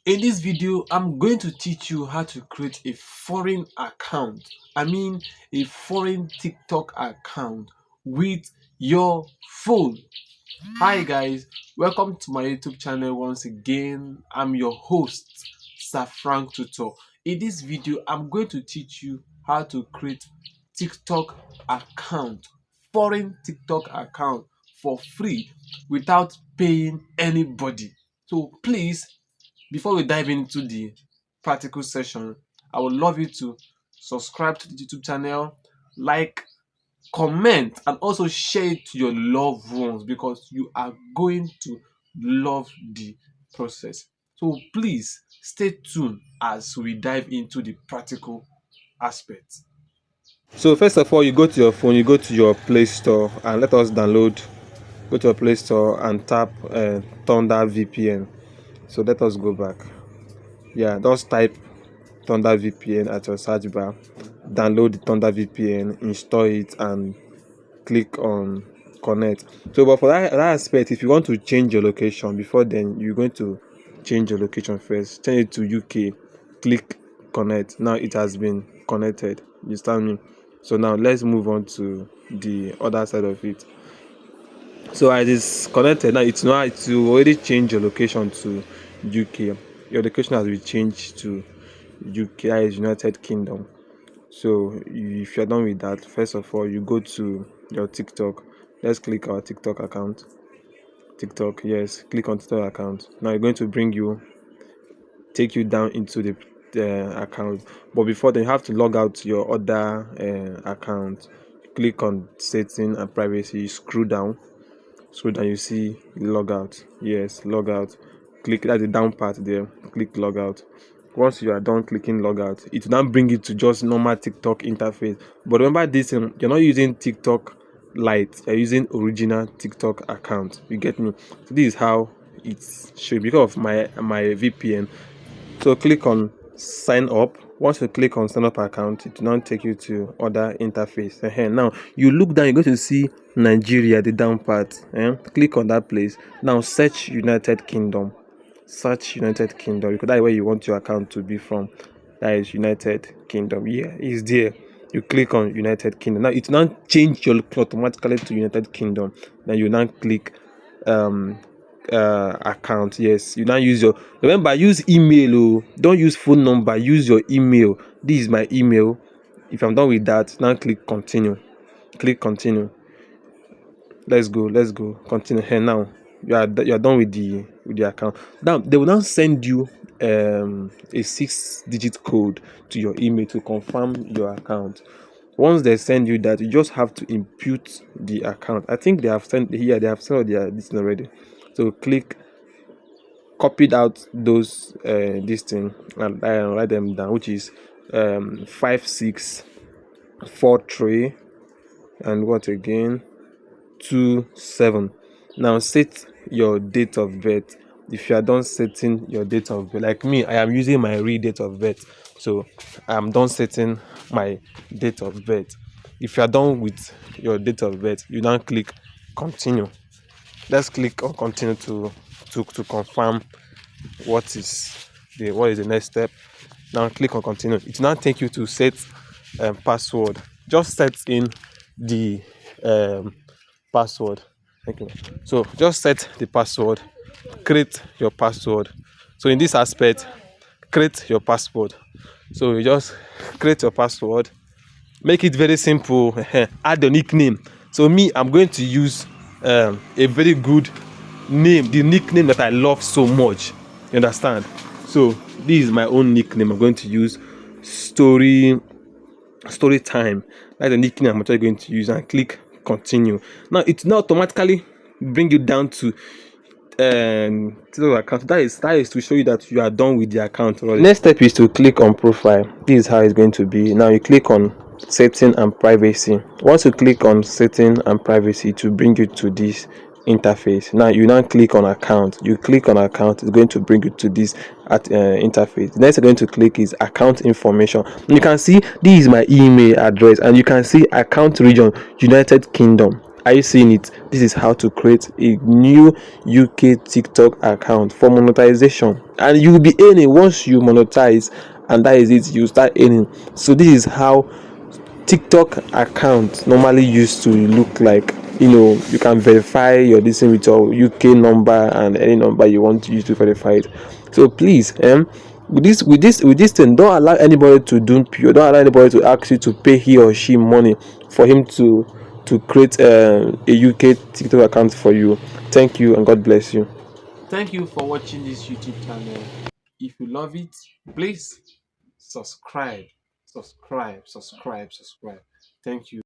In this video, I'm going to teach you how to create a foreign account. I mean, a foreign TikTok account with your phone. Hi guys, welcome to my YouTube channel once again. I'm your host, Sir Frank Tutor. In this video, I'm going to teach you how to create TikTok account, foreign TikTok account for free without paying anybody. So please, before we dive into the practical session, I would love you to subscribe to the YouTube channel, like, comment, and also share it to your loved ones because you are going to love the process. So please stay tuned as we dive into the practical aspects. So first of all, you go to your phone, you go to your Play Store, and let us download. Go to your Play Store and tap Thunder VPN. So let us go back. Yeah, just type Thunder VPN at your search bar. Download the Thunder VPN, install it, and click on connect. So, but for that aspect, if you want to change your location, before then you're going to change your location first. Change it to UK. Click connect. Now it has been connected. You understand me? So now let's move on to the other side of it. So as it's connected now, it's already changed your location to UK. Your location has been changed to UK, that is United Kingdom. So if you're done with that, first of all, you go to your TikTok. Let's click our TikTok account. TikTok, yes, click on TikTok account. Now you're going to take you down into the account. But before then, you have to log out your other account. Click on setting and privacy. Scroll down. You see log out. Yes, log out. Click at the down part there. Click log out. Once you are done clicking log out, it will now bring you to just normal TikTok interface. But remember this, you're not using TikTok Lite, you're using original TikTok account. You get me? So this is how it's should because of my VPN. So click on sign up. Once you click on sign up account, it will now take you to other interface. Now you look down, you're going to see Nigeria, the down part. Click on that place. Now search United Kingdom. Search United Kingdom because that's where you want your account to be from. That is United Kingdom. Yeah, it's there. You click on United Kingdom. Now it will now change your automatically to United Kingdom. Then you now click account. Yes, you now use your, remember, use email. Don't use phone number, use your email. This is my email. If I'm done with that, now click continue. Click continue. Let's go continue. Here now you are done with the account. Now they will now send you a 6-digit code to your email to confirm your account. Once they send you that, you just have to input the account. I think they have sent all their this thing already. So click copied out those this thing and write them down, which is 5643 and what again 27. Now set your date of birth. If you are done setting your date of birth, like me, I am using my real date of birth, so I am done setting my date of birth. If you are done with your date of birth, you now click continue. Let's click on continue to confirm what is the next step. Now click on continue. It will now take you to set password. Just set in the password. Thank you. So just set the password, create your password. So in this aspect, create your password. So you just create your password, make it very simple. Add your nickname. So me, I'm going to use a very good name, the nickname that I love so much. You understand? So this is my own nickname. I'm going to use story time. That's the nickname I'm actually going to use, and click continue. Now it now automatically bring you down to the account. That is to show you that you are done with the account already. Next step is to click on profile. This is how it's going to be. Now you click on setting and privacy. Once you click on setting and privacy, to bring you to this interface. Now you now click on account. You click on account, it's going to bring you to this interface. The next you're going to click is account information. You can see this is my email address, and you can see account region United Kingdom. Are you seeing it? This is how to create a new UK TikTok account for monetization, and you will be earning once you monetize, and that is it. You start earning. So this is how TikTok account normally used to look like. You can verify your this thing with your UK number and any number you want to use to verify it. So please, with this thing, don't allow anybody to dump you. Don't allow anybody to ask you to pay he or she money for him to create a UK TikTok account for you. Thank you and God bless you. Thank you for watching this YouTube channel. If you love it, please subscribe, subscribe. Thank you.